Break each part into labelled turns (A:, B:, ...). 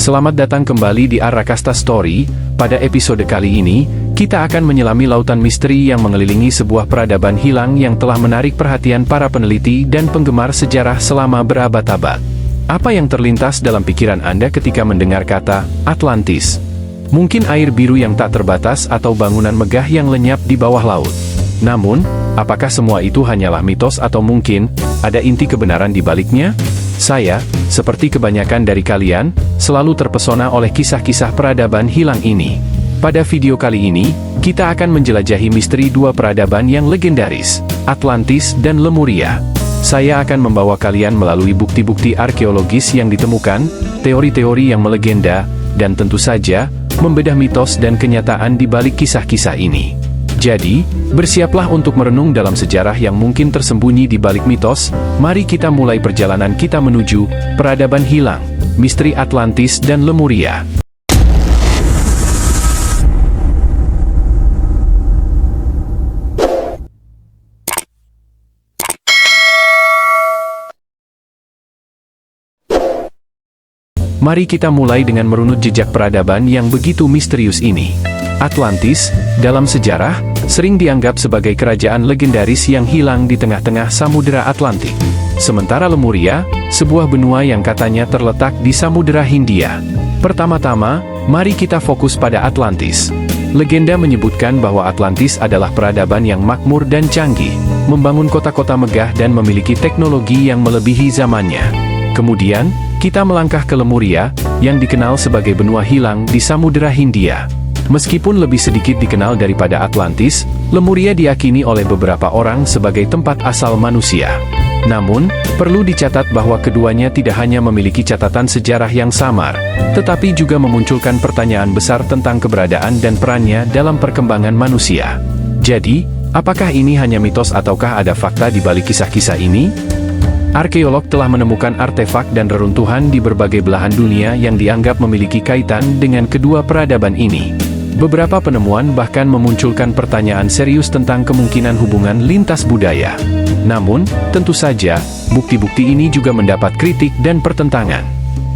A: Selamat datang kembali di Arakasta Story. Pada episode kali ini, kita akan menyelami lautan misteri yang mengelilingi sebuah peradaban hilang yang telah menarik perhatian para peneliti dan penggemar sejarah selama berabad-abad. Apa yang terlintas dalam pikiran Anda ketika mendengar kata Atlantis? Mungkin air biru yang tak terbatas atau bangunan megah yang lenyap di bawah laut. Namun, apakah semua itu hanyalah mitos atau mungkin ada inti kebenaran di baliknya? Saya, seperti kebanyakan dari kalian, selalu terpesona oleh kisah-kisah peradaban hilang ini. Pada video kali ini, kita akan menjelajahi misteri dua peradaban yang legendaris, Atlantis dan Lemuria. Saya akan membawa kalian melalui bukti-bukti arkeologis yang ditemukan, teori-teori yang melegenda, dan tentu saja, membedah mitos dan kenyataan di balik kisah-kisah ini. Jadi, bersiaplah untuk merenung dalam sejarah yang mungkin tersembunyi di balik mitos. Mari kita mulai perjalanan kita menuju peradaban hilang, misteri Atlantis dan Lemuria. Mari kita mulai dengan merunut jejak peradaban yang begitu misterius ini. Atlantis, dalam sejarah, sering dianggap sebagai kerajaan legendaris yang hilang di tengah-tengah Samudera Atlantik. Sementara Lemuria, sebuah benua yang katanya terletak di Samudera Hindia. Pertama-tama, mari kita fokus pada Atlantis. Legenda menyebutkan bahwa Atlantis adalah peradaban yang makmur dan canggih, membangun kota-kota megah dan memiliki teknologi yang melebihi zamannya. Kemudian, kita melangkah ke Lemuria, yang dikenal sebagai benua hilang di Samudera Hindia. Meskipun lebih sedikit dikenal daripada Atlantis, Lemuria diyakini oleh beberapa orang sebagai tempat asal manusia. Namun, perlu dicatat bahwa keduanya tidak hanya memiliki catatan sejarah yang samar, tetapi juga memunculkan pertanyaan besar tentang keberadaan dan perannya dalam perkembangan manusia. Jadi, apakah ini hanya mitos ataukah ada fakta di balik kisah-kisah ini? Arkeolog telah menemukan artefak dan reruntuhan di berbagai belahan dunia yang dianggap memiliki kaitan dengan kedua peradaban ini. Beberapa penemuan bahkan memunculkan pertanyaan serius tentang kemungkinan hubungan lintas budaya. Namun, tentu saja, bukti-bukti ini juga mendapat kritik dan pertentangan.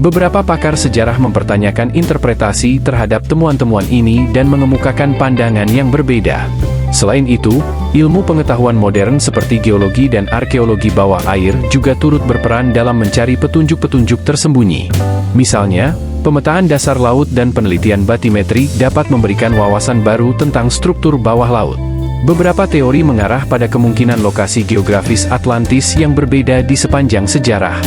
A: Beberapa pakar sejarah mempertanyakan interpretasi terhadap temuan-temuan ini dan mengemukakan pandangan yang berbeda. Selain itu, ilmu pengetahuan modern seperti geologi dan arkeologi bawah air juga turut berperan dalam mencari petunjuk-petunjuk tersembunyi. Misalnya, pemetaan dasar laut dan penelitian batimetri dapat memberikan wawasan baru tentang struktur bawah laut. Beberapa teori mengarah pada kemungkinan lokasi geografis Atlantis yang berbeda di sepanjang sejarah,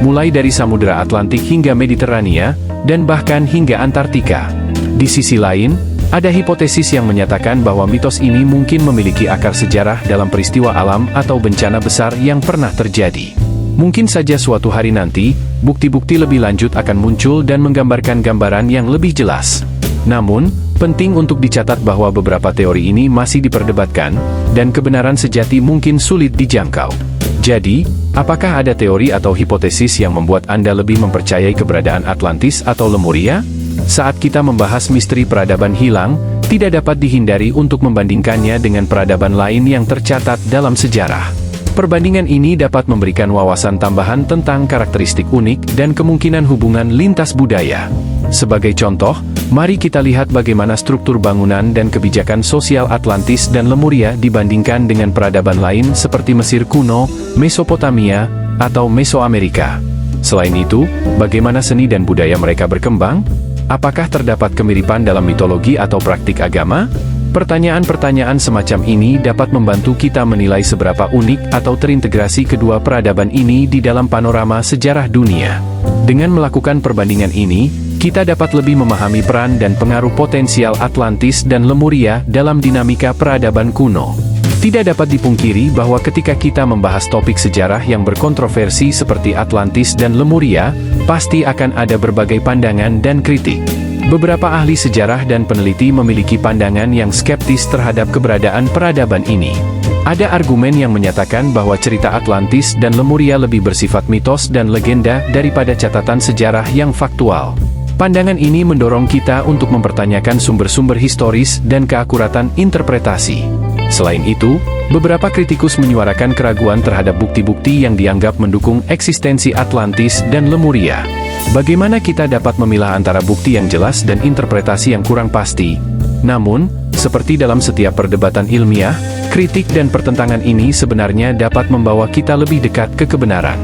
A: mulai dari Samudera Atlantik hingga Mediterania, dan bahkan hingga Antartika. Di sisi lain, ada hipotesis yang menyatakan bahwa mitos ini mungkin memiliki akar sejarah dalam peristiwa alam atau bencana besar yang pernah terjadi. Mungkin saja suatu hari nanti, bukti-bukti lebih lanjut akan muncul dan menggambarkan gambaran yang lebih jelas. Namun, penting untuk dicatat bahwa beberapa teori ini masih diperdebatkan, dan kebenaran sejati mungkin sulit dijangkau. Jadi, apakah ada teori atau hipotesis yang membuat Anda lebih mempercayai keberadaan Atlantis atau Lemuria? Saat kita membahas misteri peradaban hilang, tidak dapat dihindari untuk membandingkannya dengan peradaban lain yang tercatat dalam sejarah. Perbandingan ini dapat memberikan wawasan tambahan tentang karakteristik unik dan kemungkinan hubungan lintas budaya. Sebagai contoh, mari kita lihat bagaimana struktur bangunan dan kebijakan sosial Atlantis dan Lemuria dibandingkan dengan peradaban lain seperti Mesir kuno, Mesopotamia, atau Mesoamerika. Selain itu, bagaimana seni dan budaya mereka berkembang? Apakah terdapat kemiripan dalam mitologi atau praktik agama? Pertanyaan-pertanyaan semacam ini dapat membantu kita menilai seberapa unik atau terintegrasi kedua peradaban ini di dalam panorama sejarah dunia. Dengan melakukan perbandingan ini, kita dapat lebih memahami peran dan pengaruh potensial Atlantis dan Lemuria dalam dinamika peradaban kuno. Tidak dapat dipungkiri bahwa ketika kita membahas topik sejarah yang berkontroversi seperti Atlantis dan Lemuria, pasti akan ada berbagai pandangan dan kritik. Beberapa ahli sejarah dan peneliti memiliki pandangan yang skeptis terhadap keberadaan peradaban ini. Ada argumen yang menyatakan bahwa cerita Atlantis dan Lemuria lebih bersifat mitos dan legenda daripada catatan sejarah yang faktual. Pandangan ini mendorong kita untuk mempertanyakan sumber-sumber historis dan keakuratan interpretasi. Selain itu, beberapa kritikus menyuarakan keraguan terhadap bukti-bukti yang dianggap mendukung eksistensi Atlantis dan Lemuria. Bagaimana kita dapat memilah antara bukti yang jelas dan interpretasi yang kurang pasti? Namun, seperti dalam setiap perdebatan ilmiah, kritik dan pertentangan ini sebenarnya dapat membawa kita lebih dekat ke kebenaran.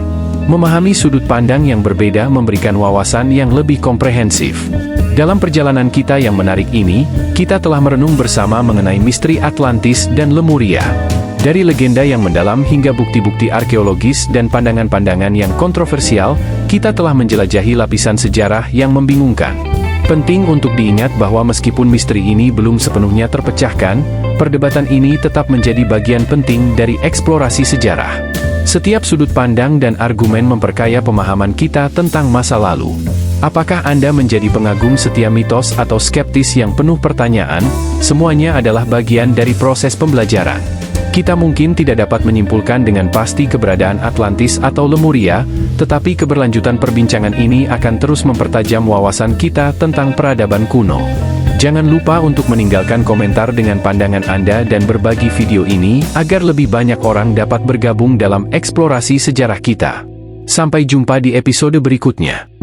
A: Memahami sudut pandang yang berbeda memberikan wawasan yang lebih komprehensif. Dalam perjalanan kita yang menarik ini, kita telah merenung bersama mengenai misteri Atlantis dan Lemuria. Dari legenda yang mendalam hingga bukti-bukti arkeologis dan pandangan-pandangan yang kontroversial, kita telah menjelajahi lapisan sejarah yang membingungkan. Penting untuk diingat bahwa meskipun misteri ini belum sepenuhnya terpecahkan, perdebatan ini tetap menjadi bagian penting dari eksplorasi sejarah. Setiap sudut pandang dan argumen memperkaya pemahaman kita tentang masa lalu. Apakah Anda menjadi pengagum setia mitos atau skeptis yang penuh pertanyaan? Semuanya adalah bagian dari proses pembelajaran. Kita mungkin tidak dapat menyimpulkan dengan pasti keberadaan Atlantis atau Lemuria, tetapi keberlanjutan perbincangan ini akan terus mempertajam wawasan kita tentang peradaban kuno. Jangan lupa untuk meninggalkan komentar dengan pandangan Anda dan berbagi video ini, agar lebih banyak orang dapat bergabung dalam eksplorasi sejarah kita. Sampai jumpa di episode berikutnya.